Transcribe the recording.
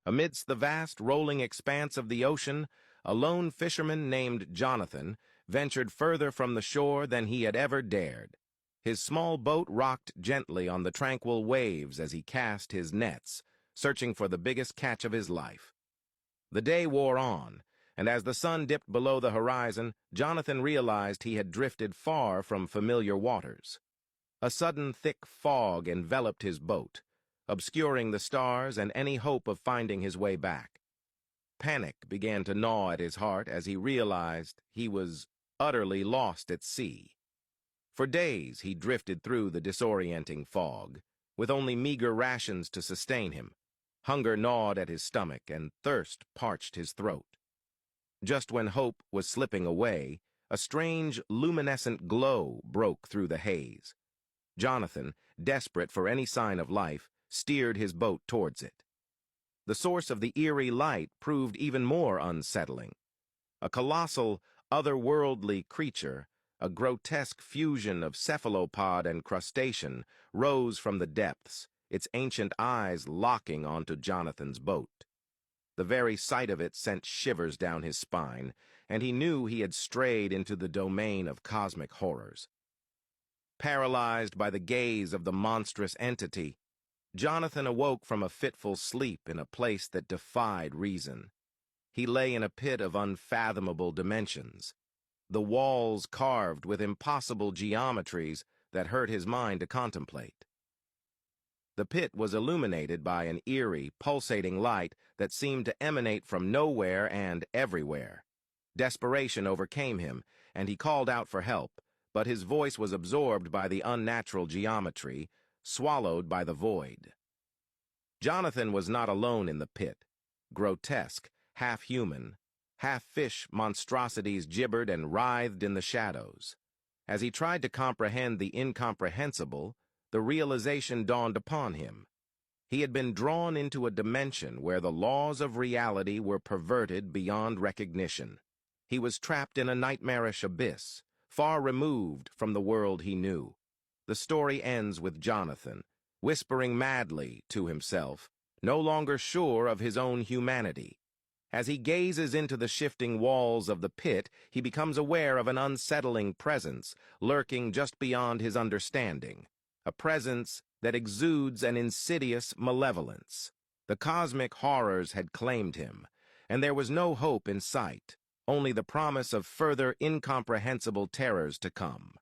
Amidst the vast, rolling expanse of the ocean, a lone fisherman named Jonathan ventured further from the shore than he had ever dared. His small boat rocked gently on the tranquil waves as he cast his nets, searching for the biggest catch of his life. The day wore on, and as the sun dipped below the horizon, Jonathan realized he had drifted far from familiar waters. A sudden thick fog enveloped his boat, obscuring the stars and any hope of finding his way back. Panic began to gnaw at his heart as he realized he was utterly lost at sea. For days he drifted through the disorienting fog, with only meager rations to sustain him. Hunger gnawed at his stomach and thirst parched his throat. Just when hope was slipping away, a strange, luminescent glow broke through the haze. Jonathan, desperate for any sign of life, steered his boat towards it. The source of the eerie light proved even more unsettling. A colossal, otherworldly creature, a grotesque fusion of cephalopod and crustacean, rose from the depths, its ancient eyes locking onto Jonathan's boat. The very sight of it sent shivers down his spine, and he knew he had strayed into the domain of cosmic horrors. Paralyzed by the gaze of the monstrous entity, Jonathan awoke from a fitful sleep in a place that defied reason. He lay in a pit of unfathomable dimensions, the walls carved with impossible geometries that hurt his mind to contemplate. The pit was illuminated by an eerie, pulsating light that seemed to emanate from nowhere and everywhere. Desperation overcame him, and he called out for help, but his voice was absorbed by the unnatural geometry, swallowed by the void. Jonathan was not alone in the pit. Grotesque, half-human, half-fish monstrosities gibbered and writhed in the shadows. As he tried to comprehend the incomprehensible, the realization dawned upon him. He had been drawn into a dimension where the laws of reality were perverted beyond recognition. He was trapped in a nightmarish abyss, far removed from the world he knew. The story ends with Jonathan, whispering madly to himself, no longer sure of his own humanity. As he gazes into the shifting walls of the pit, he becomes aware of an unsettling presence lurking just beyond his understanding, a presence that exudes an insidious malevolence. The cosmic horrors had claimed him, and there was no hope in sight, only the promise of further incomprehensible terrors to come.